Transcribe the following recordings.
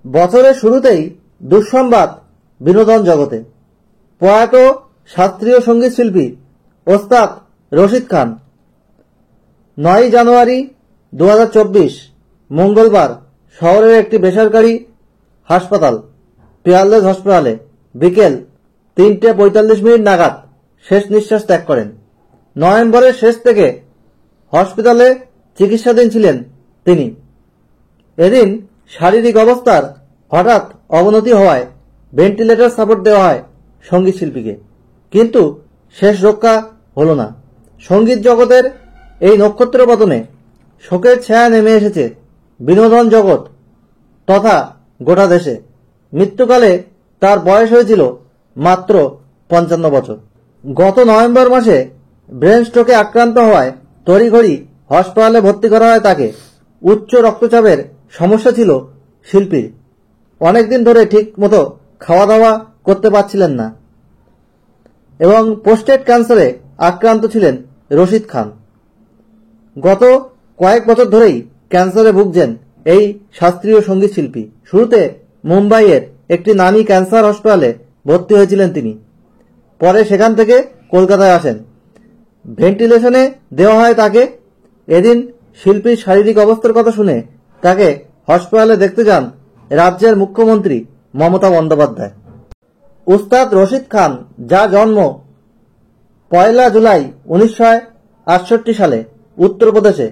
বছরের শুরুতেই দুঃসংবাদ বিনোদন জগতে। প্রয়াত শাস্ত্রীয় সঙ্গীত শিল্পী ওস্তাদ রশিদ খান 9 জানুয়ারি 2024 মঙ্গলবার শহরের একটি বেসরকারি হাসপাতাল পিয়ারলেস হাসপাতালে বিকেল 3:45 নাগাদ শেষ নিঃশ্বাস ত্যাগ করেন। নভেম্বরের শেষ থেকে হসপিটালে চিকিৎসাধীন ছিলেন তিনি। এদিন শারীরিক অবস্থার হঠাৎ অবনতি হওয়ায় ভেন্টিলেটর সাপোর্ট দেওয়া হয় সঙ্গীত শিল্পীকে, কিন্তু শেষ রক্ষা হল না। সঙ্গীত জগতের এই নক্ষত্র পতনে শোকের ছায়া নেমে এসেছে বিনোদন জগৎ তথা গোটা দেশে। মৃত্যুকালে তার বয়স হয়েছিল মাত্র 55 বছর। গত নভেম্বর মাসে ব্রেন স্ট্রোকে আক্রান্ত হওয়ায় তড়িঘড়ি হাসপাতালে ভর্তি করা হয় তাকে। উচ্চ রক্তচাপের সমস্যা ছিল শিল্পীর। অনেকদিন ধরে ঠিক মতো খাওয়া দাওয়া করতে পারছিলেন না এবং প্রোস্টেট ক্যান্সারে আক্রান্ত ছিলেন রশিদ খান। গত কয়েক বছর ধরেই ক্যান্সারে ভুগছেন এই শাস্ত্রীয় সঙ্গীত শিল্পী। শুরুতে মুম্বাইয়ের একটি নামী ক্যান্সার হাসপাতালে ভর্তি হয়েছিলেন তিনি। পরে সেখান থেকে কলকাতায় আসেন। ভেন্টিলেশনে দেওয়া হয় তাকে। এদিন শিল্পীর শারীরিক অবস্থার কথা শুনে তাকে হাসপাতালে দেখতে যান রাজ্যের মুখ্যমন্ত্রী মমতা বন্দ্যোপাধ্যায়। উস্তাদ রশিদ খান, যার জন্ম 1 জুলাই 1968 সালে উত্তরপ্রদেশে,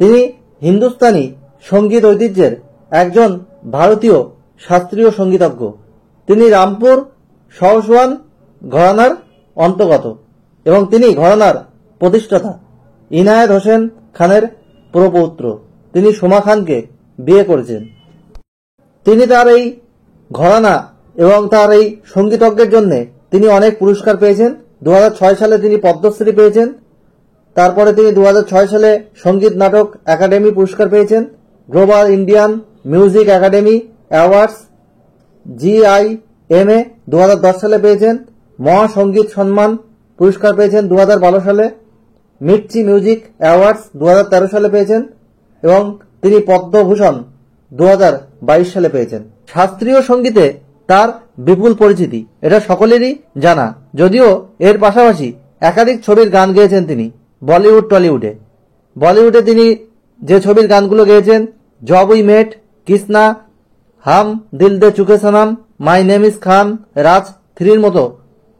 তিনি হিন্দুস্তানি সঙ্গীত ঐতিহ্যের একজন ভারতীয় শাস্ত্রীয় সঙ্গীতজ্ঞ। তিনি রামপুর সহসওয়ান ঘরানার অন্তর্গত এবং তিনি ঘরানার প্রতিষ্ঠাতা ইনায়েত হোসেন খানের প্রপৌত্র। তিনি সোমা খানকে বিয়ে করেছেন। তিনি তার এই ঘরানা এবং তার এই সঙ্গীতজ্ঞের জন্য তিনি অনেক পুরস্কার পেয়েছেন। 2006 সালে তিনি পদ্মশ্রী পেয়েছেন। তারপরে তিনি 2006 সালে সঙ্গীত নাটক একাডেমি পুরস্কার পেয়েছেন। Global Indian music academy awards GIMA 2010 সালে পেয়েছেন। মহাসঙ্গীত সম্মান পুরস্কার পেয়েছেন 2012 সালে। মির্চি মিউজিক অ্যাওয়ার্ডস 2013 সালে পেয়েছেন এবং তিনি পদ্মভূষণ 2022 সালে পেয়েছেন। শাস্ত্রীয় সঙ্গীতে তার বিপুল পরিচিতি, এটা সকলেরই জানা। যদিও এর পাশাপাশি একাধিক ছবির গান গেয়েছেন তিনি বলিউড টলিউডে। বলিউডে তিনি যে ছবির গানগুলো গেয়েছেন, জব উই মেট, কৃষ্ণা, হাম দিল দে চুকে সনম, মাই নেম ইজ খান, রাজ 3 মতো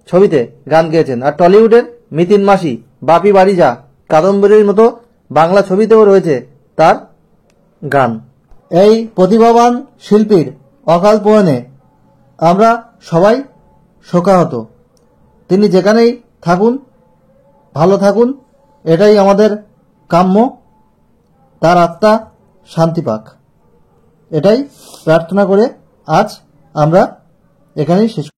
ছবিতে গান গেয়েছেন। আর টলিউডের মিতিন মাসি, বাপি বাড়ি যা, কাদম্বরীর মতো বাংলা ছবিতেও রয়েছে তার গান। এই প্রতিভাবান শিল্পীর অকাল প্রয়াণে আমরা সবাই শোকাহত। তিনি যেখানেই থাকুন ভালো থাকুন, এটাই আমাদের কাম্য। তার আত্মা শান্তি পাক, এটাই প্রার্থনা করে আজ আমরা এখানেই শেষ।